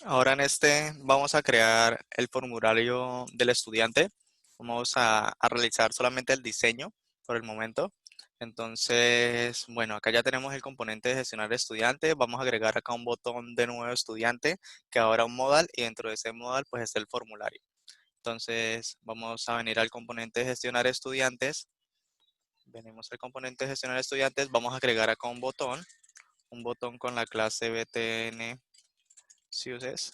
Ahora en este vamos a crear el formulario del estudiante. Vamos a realizar solamente el diseño por el momento. Entonces, bueno, acá ya tenemos el componente de gestionar estudiante. Vamos a agregar acá un botón de nuevo estudiante que ahora un modal y dentro de ese modal pues está el formulario. Entonces, vamos a venir al componente de gestionar estudiantes. Venimos al componente de gestionar estudiantes. Vamos a agregar acá un botón con la clase btn CSS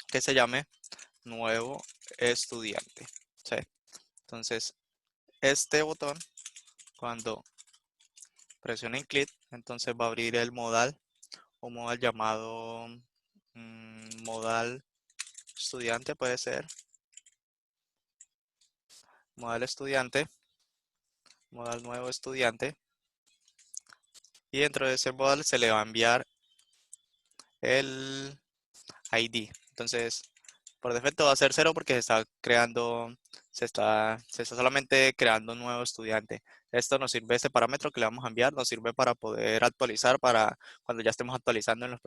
que se llame nuevo estudiante. ¿Sí? Entonces, este botón, cuando presione clic, entonces va a abrir el modal, un modal llamado modal estudiante, puede ser, modal estudiante, modal nuevo estudiante, y dentro de ese modal se le va a enviar el ID. Entonces, por defecto va a ser 0 porque se está creando, se está solamente creando un nuevo estudiante. Esto nos sirve, este parámetro que le vamos a enviar, nos sirve para poder actualizar para cuando ya estemos actualizando en los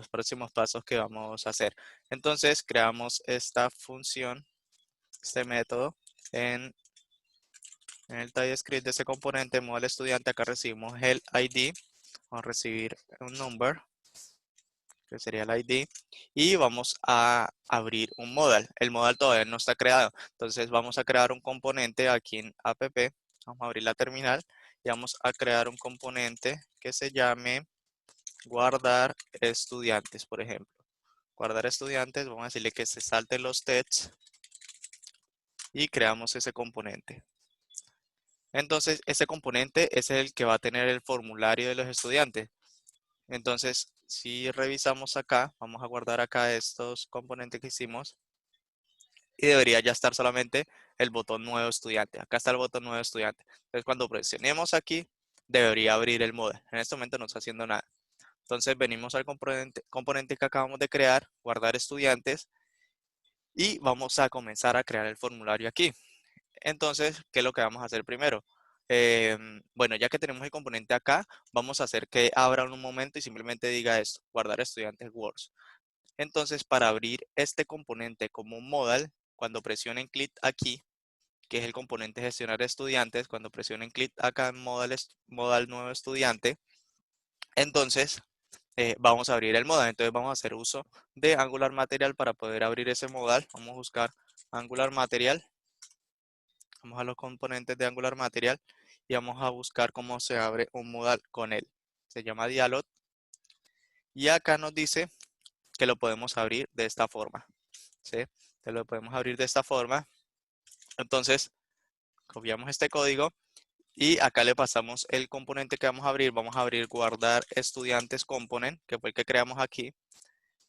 próximos pasos que vamos a hacer. Entonces, creamos esta función, este método en el TypeScript de ese componente, modal estudiante. Acá recibimos el ID, vamos a recibir un number, que sería el ID, y vamos a abrir un modal. El modal todavía no está creado, entonces vamos a crear un componente aquí en app, vamos a abrir la terminal y vamos a crear un componente que se llame guardar estudiantes, por ejemplo. Guardar estudiantes, vamos a decirle que se salten los tests y creamos ese componente. Entonces, ese componente es el que va a tener el formulario de los estudiantes. Entonces, si revisamos acá, vamos a guardar acá estos componentes que hicimos y debería ya estar solamente el botón nuevo estudiante. Acá está el botón nuevo estudiante. Entonces, cuando presionemos aquí, debería abrir el modal. En este momento no está haciendo nada. Entonces, venimos al componente que acabamos de crear, guardar estudiantes, y vamos a comenzar a crear el formulario aquí. Entonces, ¿qué es lo que vamos a hacer primero? Bueno, ya que tenemos el componente acá, vamos a hacer que abra en un momento y simplemente diga esto, guardar estudiantes Words. Entonces, para abrir este componente como un modal, cuando presionen clic aquí, que es el componente gestionar estudiantes, cuando presionen clic acá en modal nuevo estudiante, entonces vamos a abrir el modal. Entonces vamos a hacer uso de Angular Material para poder abrir ese modal. Vamos a buscar Angular Material. Vamos a los componentes de Angular Material y vamos a buscar cómo se abre un modal con él. Se llama Dialog y acá nos dice que lo podemos abrir de esta forma. ¿Sí? Que lo podemos abrir de esta forma. Entonces, copiamos este código y acá le pasamos el componente que vamos a abrir. Vamos a abrir guardar estudiantes component, que fue el que creamos aquí.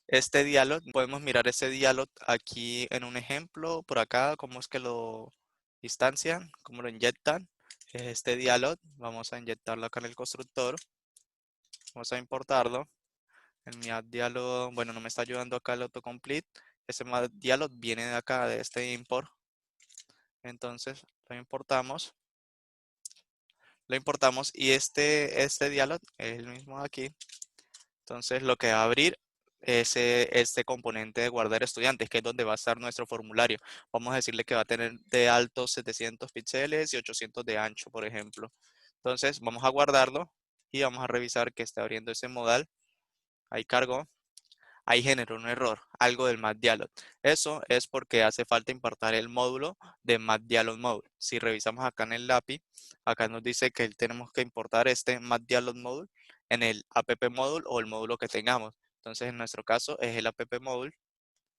Este dialog, podemos mirar ese dialog aquí en un ejemplo, por acá, cómo es que lo instancian, cómo lo inyectan. Este dialog, vamos a inyectarlo acá en el constructor. Vamos a importarlo. El mi add dialog, bueno, no me está ayudando acá el autocomplete. Ese dialog viene de acá, de este import. Entonces, lo importamos. Lo importamos y este dialog es el mismo de aquí. Entonces lo que va a abrir es este componente de guardar estudiantes, que es donde va a estar nuestro formulario. Vamos a decirle que va a tener de alto 700 píxeles y 800 de ancho, por ejemplo. Entonces vamos a guardarlo y vamos a revisar que está abriendo ese modal. Ahí cargó. Ahí generó un error, algo del MathDialog. Eso es porque hace falta importar el módulo de MathDialog Module. Si revisamos acá en el API, acá nos dice que tenemos que importar este MathDialog Module en el app module o el módulo que tengamos. Entonces, en nuestro caso es el app module.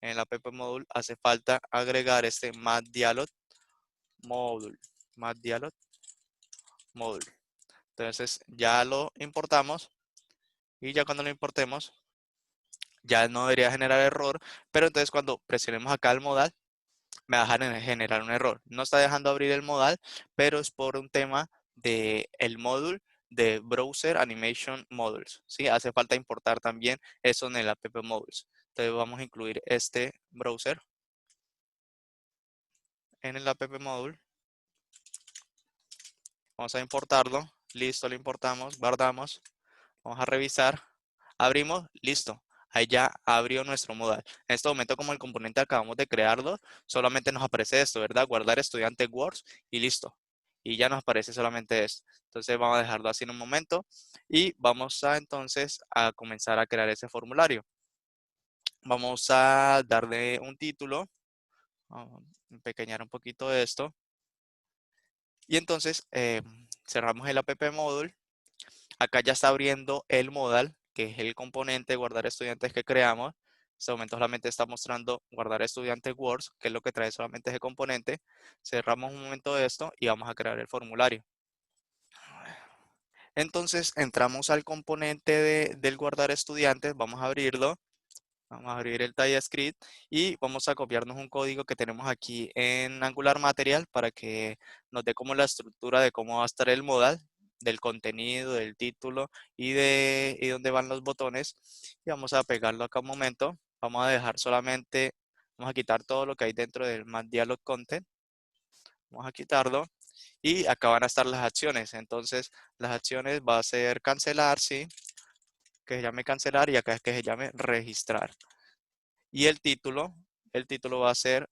En el app module hace falta agregar este MathDialog Module. MathDialog Module. Entonces, ya lo importamos y ya cuando lo importemos, ya no debería generar error, pero entonces cuando presionemos acá el modal, me va a generar un error. No está dejando abrir el modal, pero es por un tema de el módulo de Browser Animation Modules. ¿Sí? Hace falta importar también eso en el app modules. Entonces vamos a incluir este browser en el app module. Vamos a importarlo. Listo, lo importamos, guardamos. Vamos a revisar. Abrimos, listo. ahí ya abrió nuestro modal. En este momento, como el componente acabamos de crearlo, solamente nos aparece esto, ¿verdad? Guardar estudiante Words y listo. Y ya nos aparece solamente esto. Entonces vamos a dejarlo así en un momento y vamos a entonces a comenzar a crear ese formulario. Vamos a darle un título. Vamos a empequeñar un poquito esto. Y entonces cerramos el app module. Acá ya está abriendo el modal, que es el componente guardar estudiantes que creamos. En este momento solamente está mostrando guardar estudiantes Words, que es lo que trae solamente ese componente. Cerramos un momento esto y vamos a crear el formulario. Entonces entramos al componente del guardar estudiantes. Vamos a abrirlo. Vamos a abrir el TypeScript y vamos a copiarnos un código que tenemos aquí en Angular Material para que nos dé como la estructura de cómo va a estar el modal, del contenido, del título y dónde van los botones. Y vamos a pegarlo acá un momento. Vamos a dejar solamente, vamos a quitar todo lo que hay dentro del Math Dialog Content. Vamos a quitarlo y acá van a estar las acciones. Entonces las acciones va a ser cancelar, sí, que se llame cancelar y acá es que se llame registrar. Y el título va a ser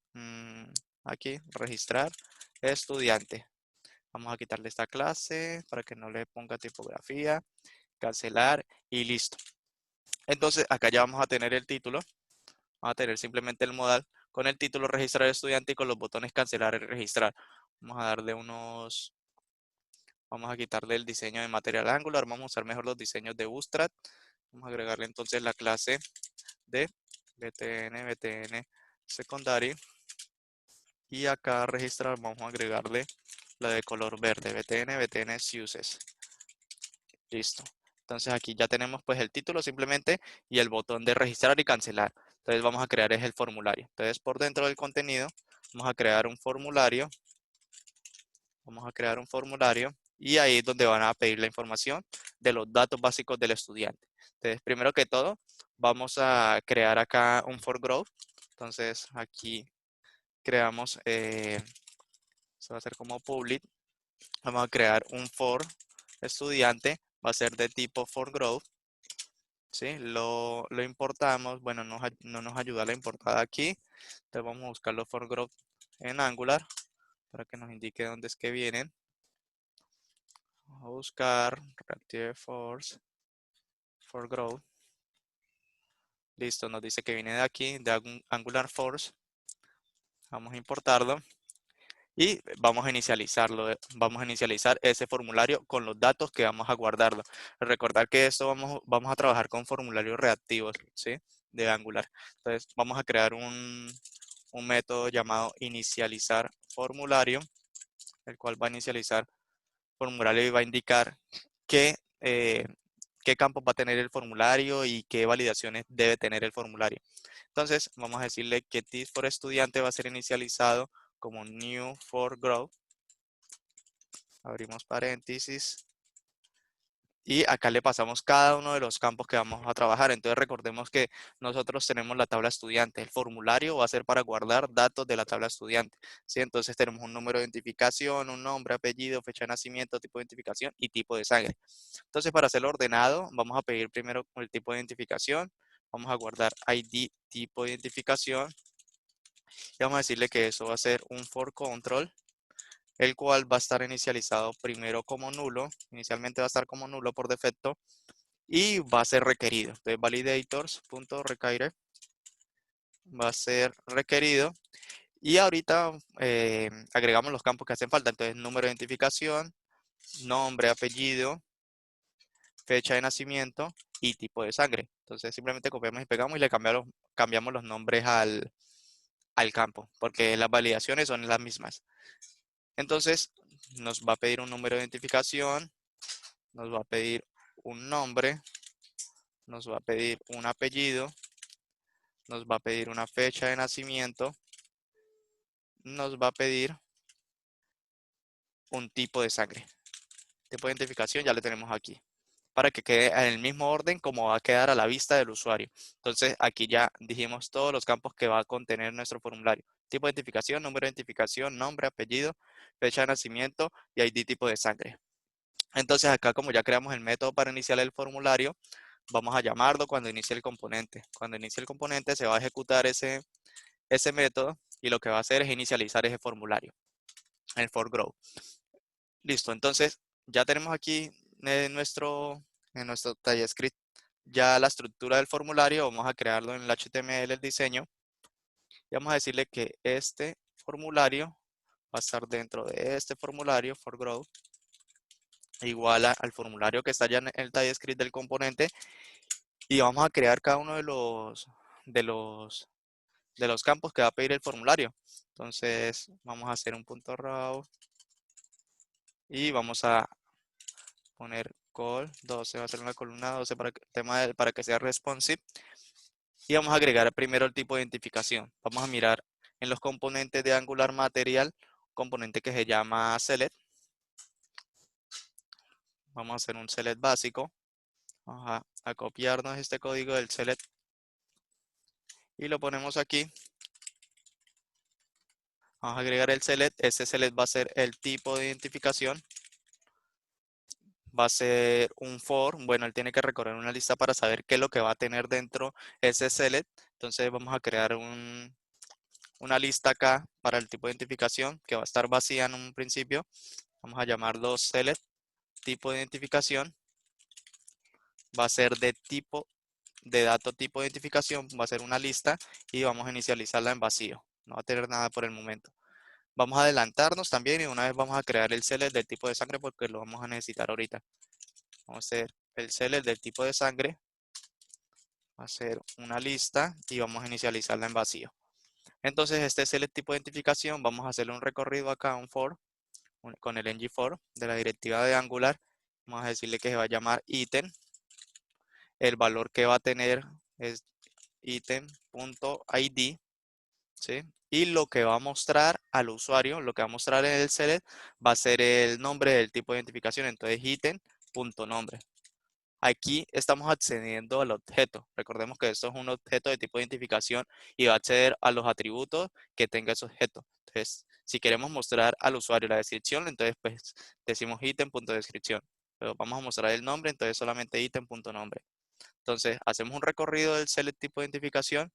aquí, registrar estudiante. Vamos a quitarle esta clase para que no le ponga tipografía, cancelar y listo. Entonces acá ya vamos a tener el título, vamos a tener simplemente el modal con el título registrar estudiante y con los botones cancelar y registrar. Vamos a darle vamos a quitarle el diseño de material Angular, vamos a usar mejor los diseños de Bootstrap. Vamos a agregarle entonces la clase de btn secondary. Y acá registrar vamos a agregarle la de color verde, btn uses. Listo. Entonces aquí ya tenemos pues el título simplemente y el botón de registrar y cancelar. Entonces vamos a crear es el formulario. Entonces por dentro del contenido vamos a crear un formulario. Vamos a crear un formulario y ahí es donde van a pedir la información de los datos básicos del estudiante. Entonces primero que todo vamos a crear acá un for growth. Entonces aquí creamos, se va a hacer como public. Vamos a crear un for estudiante, va a ser de tipo for growth, ¿sí? Lo importamos, bueno, no nos ayuda la importada aquí, entonces vamos a buscar los for growth en Angular para que nos indique dónde es que vienen. Vamos a buscar Reactive Force for growth. Listo, nos dice que viene de aquí, de Angular Force. Vamos a importarlo. Y vamos a inicializarlo, vamos a inicializar ese formulario con los datos que vamos a guardarlo. Recordar que esto vamos a trabajar con formularios reactivos, ¿sí? De Angular. Entonces vamos a crear un método llamado inicializar formulario, el cual va a inicializar formulario y va a indicar qué, qué campos va a tener el formulario y qué validaciones debe tener el formulario. Entonces vamos a decirle que this for estudiante va a ser inicializado como new for growth. Abrimos paréntesis. Y acá le pasamos cada uno de los campos que vamos a trabajar. Entonces recordemos que nosotros tenemos la tabla estudiante. El formulario va a ser para guardar datos de la tabla estudiante, ¿sí? Entonces tenemos un número de identificación, un nombre, apellido, fecha de nacimiento, tipo de identificación y tipo de sangre. Entonces para hacerlo ordenado, vamos a pedir primero el tipo de identificación. Vamos a guardar ID tipo de identificación. Y vamos a decirle que eso va a ser un for control, el cual va a estar inicializado primero como nulo. Inicialmente va a estar como nulo por defecto y va a ser requerido. Entonces, validators.require va a ser requerido. Y ahorita agregamos los campos que hacen falta. Entonces, número de identificación, nombre, apellido, fecha de nacimiento y tipo de sangre. Entonces, simplemente copiamos y pegamos y le cambiamos los nombres al campo, porque las validaciones son las mismas. Entonces, nos va a pedir un número de identificación, nos va a pedir un nombre, nos va a pedir un apellido, nos va a pedir una fecha de nacimiento, nos va a pedir un tipo de sangre. Tipo de identificación ya lo tenemos aquí, para que quede en el mismo orden como va a quedar a la vista del usuario. Entonces, aquí ya dijimos todos los campos que va a contener nuestro formulario. Tipo de identificación, número de identificación, nombre, apellido, fecha de nacimiento y ID tipo de sangre. Entonces acá como ya creamos el método para iniciar el formulario, vamos a llamarlo cuando inicie el componente. Cuando inicie el componente se va a ejecutar ese método y lo que va a hacer es inicializar ese formulario, el for grow. Listo, entonces ya tenemos aquí en nuestro TypeScript ya la estructura del formulario. Vamos a crearlo en el HTML, el diseño, y vamos a decirle que este formulario va a estar dentro de este formulario for grow, igual al formulario que está ya en el TypeScript del componente, y vamos a crear cada uno de los, de los campos que va a pedir el formulario. Entonces vamos a hacer un punto raw y vamos a poner call 12, va a ser una columna 12 para que, para que sea responsive. Y vamos a agregar primero el tipo de identificación. Vamos a mirar en los componentes de Angular Material, un componente que se llama select. Vamos a hacer un select básico. Vamos a copiarnos este código del select y lo ponemos aquí. Vamos a agregar el select. Este select va a ser el tipo de identificación. Va a ser un for. Bueno, él tiene que recorrer una lista para saber qué es lo que va a tener dentro ese select. Entonces vamos a crear una lista acá para el tipo de identificación que va a estar vacía en un principio. Vamos a llamarlo select tipo de identificación. Va a ser de dato tipo de identificación. Va a ser una lista y vamos a inicializarla en vacío. No va a tener nada por el momento. Vamos a adelantarnos también y una vez vamos a crear el select del tipo de sangre porque lo vamos a necesitar ahorita. Vamos a hacer el select del tipo de sangre. Va a ser una lista y vamos a inicializarla en vacío. Entonces este select tipo de identificación, vamos a hacerle un recorrido acá, un for, con el ng-for de la directiva de Angular. Vamos a decirle que se va a llamar item. El valor que va a tener es item.id, ¿sí? Y lo que va a mostrar al usuario, lo que va a mostrar en el select, va a ser el nombre del tipo de identificación. Entonces item.nombre. Aquí estamos accediendo al objeto. Recordemos que esto es un objeto de tipo de identificación y va a acceder a los atributos que tenga ese objeto. Entonces, si queremos mostrar al usuario la descripción, entonces pues decimos item.descripción. Pero vamos a mostrar el nombre, entonces solamente item.nombre. Entonces, hacemos un recorrido del select tipo de identificación,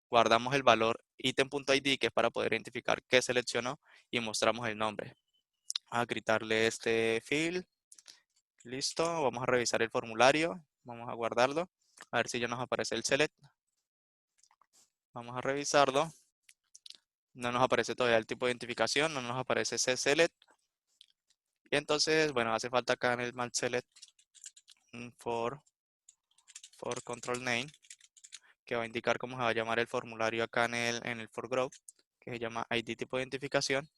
guardamos el valor item.id, que es para poder identificar qué seleccionó, y mostramos el nombre. Vamos a gritarle este field. Listo, vamos a revisar el formulario, vamos a guardarlo, a ver si ya nos aparece el select. Vamos a revisarlo. No nos aparece todavía el tipo de identificación, no nos aparece ese select. Y entonces, bueno, hace falta acá en el mal select un for control name, que va a indicar cómo se va a llamar el formulario acá en el for group, que se llama id tipo de identificación.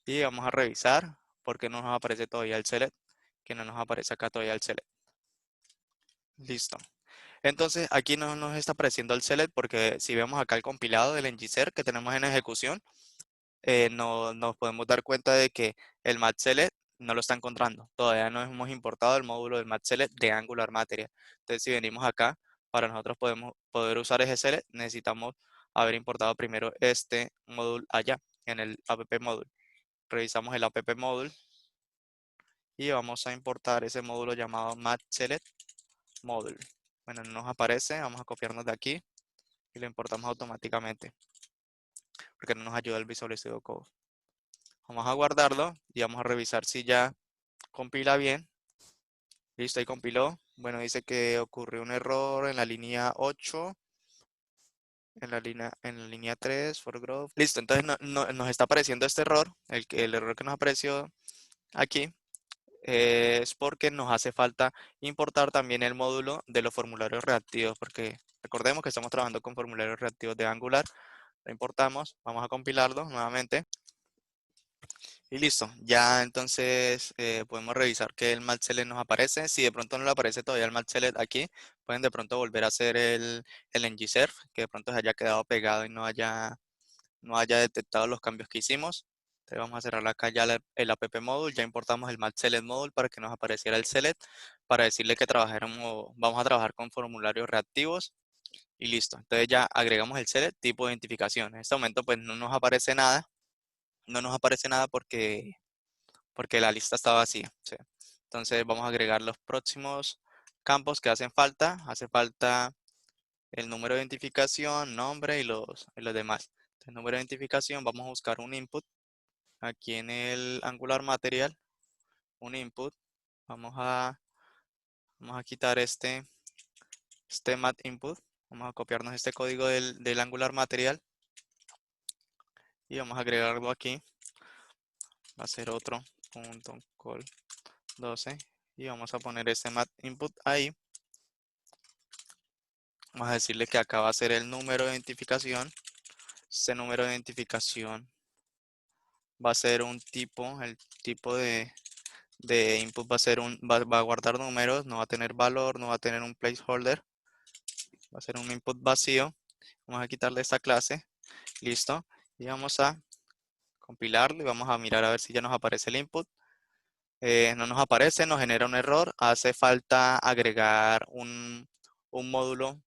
Y vamos a revisar porque no nos aparece todavía el select, que no nos aparece acá todavía el select. Listo. Entonces aquí no nos está apareciendo el select porque si vemos acá el compilado del ngSer que tenemos en ejecución, no nos podemos dar cuenta de que el matselect no lo está encontrando. Todavía no hemos importado el módulo del matselect de Angular Material. Entonces si venimos acá, para nosotros poder usar ese select, necesitamos haber importado primero este módulo allá, en el app module. Revisamos el app module y vamos a importar ese módulo llamado matselect module. Bueno, no nos aparece, vamos a copiarnos de aquí y lo importamos automáticamente porque no nos ayuda el Visual Studio Code. Vamos a guardarlo y vamos a revisar si ya compila bien. Listo, ahí compiló. Bueno, dice que ocurrió un error en la línea 8, en la línea 3, for growth. Listo, entonces nos está apareciendo este error. El error que nos apareció aquí es porque nos hace falta importar también el módulo de los formularios reactivos, porque recordemos que estamos trabajando con formularios reactivos de Angular. Lo importamos, vamos a compilarlo nuevamente. Y listo, ya entonces podemos revisar que el match select nos aparece. Si de pronto no le aparece todavía el match select aquí, pueden de pronto volver a hacer el ngSerf, que de pronto se haya quedado pegado y no haya detectado los cambios que hicimos. Entonces vamos a cerrar acá ya el app module, ya importamos el match select module para que nos apareciera el select, para decirle que vamos a trabajar con formularios reactivos y listo. Entonces ya agregamos el select tipo de identificación. En este momento pues no nos aparece nada, porque la lista está vacía. ¿Sí? Entonces vamos a agregar los próximos campos que hacen falta. Hace falta el número de identificación, nombre y los demás. El número de identificación, vamos a buscar un input aquí en el Angular Material, un input. Vamos a, vamos a quitar este mat input. Vamos a copiarnos este código del Angular Material y vamos a agregarlo aquí. Va a ser otro punto call 12 y vamos a poner este mat input ahí. Vamos a decirle que acá va a ser el número de identificación. Este número de identificación va a ser un tipo, el tipo de input va a ser va a guardar números, no va a tener valor, no va a tener un placeholder, va a ser un input vacío. Vamos a quitarle esta clase, listo, y vamos a compilarlo y vamos a mirar a ver si ya nos aparece el input. No nos aparece, nos genera un error, hace falta agregar un módulo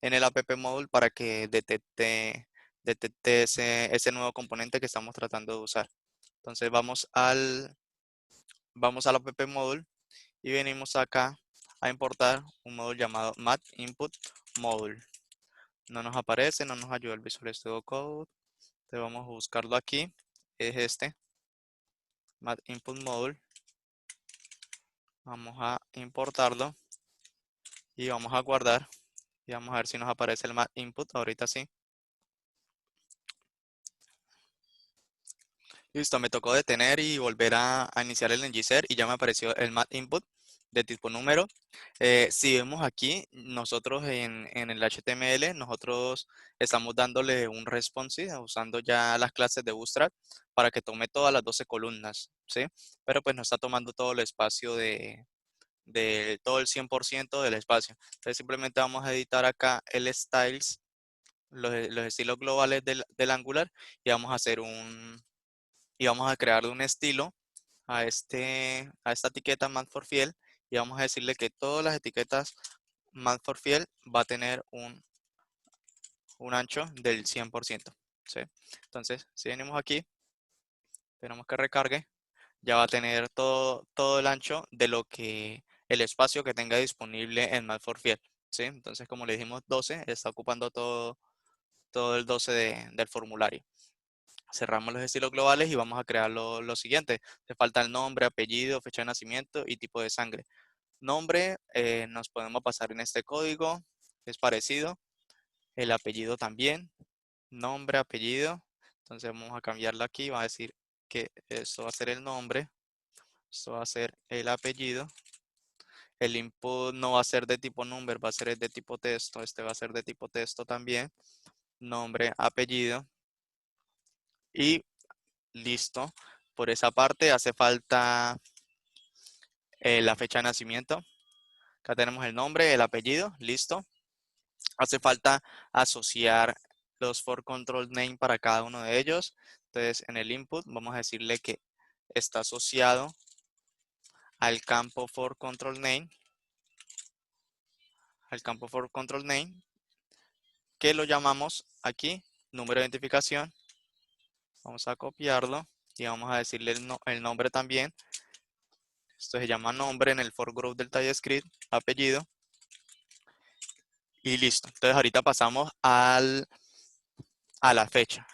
en el app module para que detecte ese nuevo componente que estamos tratando de usar. Entonces vamos al app module y venimos acá a importar un módulo llamado mat input module. No nos aparece, no nos ayuda el Visual Studio Code. Entonces vamos a buscarlo aquí. Es este mat input module. Vamos a importarlo y vamos a guardar y vamos a ver si nos aparece el mat input. Ahorita sí. Listo, me tocó detener y volver a iniciar el ngSer y ya me apareció el mat input de tipo número. Si vemos aquí, nosotros en el HTML, nosotros estamos dándole un responsive usando ya las clases de Bootstrap para que tome todas las 12 columnas, ¿sí? Pero pues no está tomando todo el espacio de todo el 100% del espacio. Entonces simplemente vamos a editar acá el styles, los estilos globales del Angular y vamos a hacer y vamos a crearle un estilo a esta etiqueta Mad for Fiel y vamos a decirle que todas las etiquetas Mad for Fiel va a tener un ancho del 100%, ¿sí? Entonces, si venimos aquí, tenemos que recargue, ya va a tener todo el ancho de el espacio que tenga disponible en Mad for Fiel, ¿sí? Entonces, como le dijimos 12, está ocupando todo el 12 del formulario. Cerramos los estilos globales y vamos a crear lo siguiente. Te falta el nombre, apellido, fecha de nacimiento y tipo de sangre. Nombre, nos podemos pasar en este código, es parecido. El apellido también, nombre, apellido. Entonces vamos a cambiarlo aquí, va a decir que esto va a ser el nombre, esto va a ser el apellido. El input no va a ser de tipo number, va a ser de tipo texto. Este va a ser de tipo texto también. Nombre, apellido y listo. Por esa parte hace falta la fecha de nacimiento. Acá tenemos el nombre, el apellido, listo. Hace falta asociar los for control name para cada uno de ellos. Entonces, en el input vamos a decirle que está asociado al campo for control name, que lo llamamos aquí número de identificación. Vamos a copiarlo y vamos a decirle el nombre también. Esto se llama nombre en el for group del TypeScript, apellido y listo. Entonces, ahorita pasamos a la fecha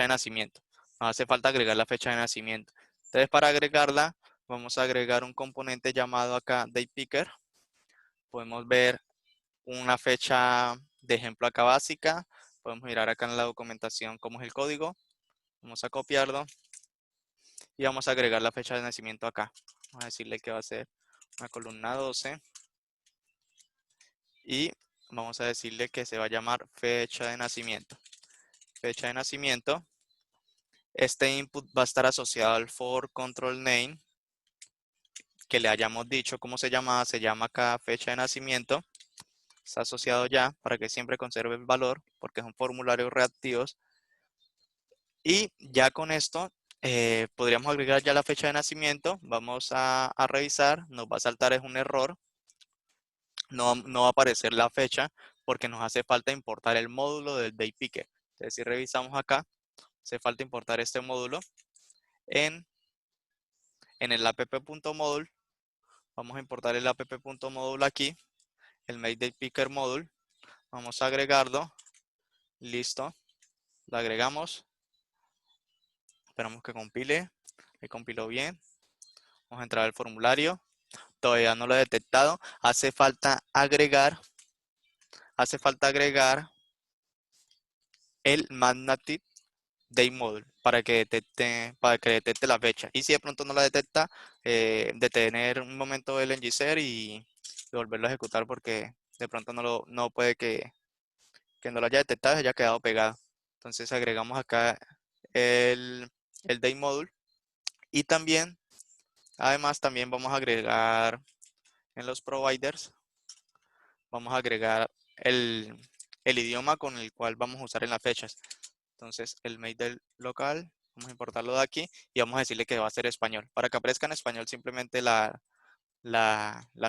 de nacimiento. Nos hace falta agregar la fecha de nacimiento. Entonces, para agregarla, vamos a agregar un componente llamado acá DatePicker. Podemos ver una fecha de ejemplo acá básica. Podemos mirar acá en la documentación cómo es el código. Vamos a copiarlo y vamos a agregar la fecha de nacimiento acá. Vamos a decirle que va a ser una columna 12 y vamos a decirle que se va a llamar fecha de nacimiento. Fecha de nacimiento. Este input va a estar asociado al for control name que le hayamos dicho cómo se llama acá fecha de nacimiento. Está asociado ya para que siempre conserve el valor porque son formularios reactivos. Y ya con esto podríamos agregar ya la fecha de nacimiento. Vamos a revisar, nos va a saltar es un error. No va a aparecer la fecha porque nos hace falta importar el módulo del DatePicker. Entonces si revisamos acá, hace falta importar este módulo en el app.module. Vamos a importar el app.module aquí el Mayday Picker Module. Vamos a agregarlo. Listo. Lo agregamos. Esperamos que compile. Ahí compiló bien. Vamos a entrar al formulario. Todavía no lo he detectado. Hace falta agregar el Magnative Day Module para que detecte la fecha. Y si de pronto no la detecta, detener un momento el ngSer y volverlo a ejecutar porque de pronto no puede que no lo haya detectado y haya quedado pegado. Entonces agregamos acá el Day Module y también, además también vamos a agregar en los providers, vamos a agregar el idioma con el cual vamos a usar en las fechas. Entonces el mail del local, vamos a importarlo de aquí y vamos a decirle que va a ser español. Para que aparezca en español simplemente la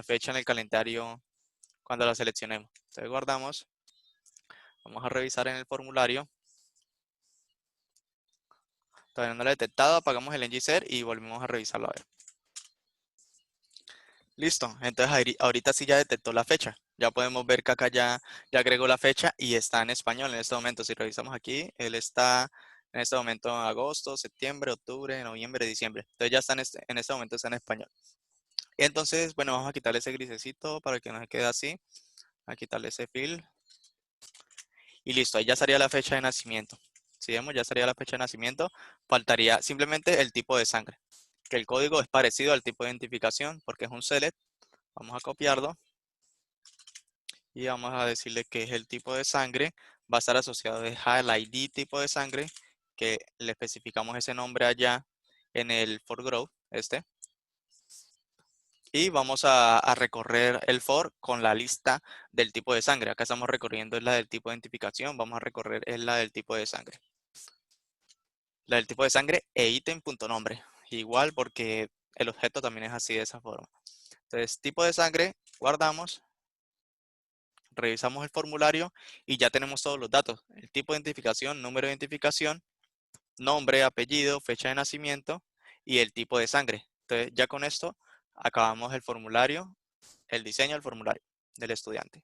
fecha en el calendario cuando la seleccionemos. Entonces guardamos, vamos a revisar en el formulario. Todavía no lo he detectado, apagamos el ngSer y volvemos a revisarlo a ver. Listo, entonces ahorita sí ya detectó la fecha. Ya podemos ver que acá ya agregó la fecha y está en español en este momento. Si revisamos aquí, él está en este momento en agosto, septiembre, octubre, noviembre, diciembre. Entonces ya está en este momento está en español. Entonces, bueno, vamos a quitarle ese grisecito para que no se quede así. A quitarle ese fill. Y listo, ahí ya estaría la fecha de nacimiento. Si vemos, ya estaría la fecha de nacimiento. Faltaría simplemente el tipo de sangre. Que el código es parecido al tipo de identificación porque es un select. Vamos a copiarlo. Y vamos a decirle que es el tipo de sangre. Va a estar asociado al ID tipo de sangre. Que le especificamos ese nombre allá en el for growth. Y vamos a recorrer el for con la lista del tipo de sangre. Acá estamos recorriendo la del tipo de identificación. Vamos a recorrer la del tipo de sangre. La del tipo de sangre e ítem.nombre. Igual porque el objeto también es así de esa forma. Entonces, tipo de sangre, guardamos, revisamos el formulario y ya tenemos todos los datos. El tipo de identificación, número de identificación, nombre, apellido, fecha de nacimiento y el tipo de sangre. Entonces, ya con esto acabamos el formulario, el diseño del formulario del estudiante.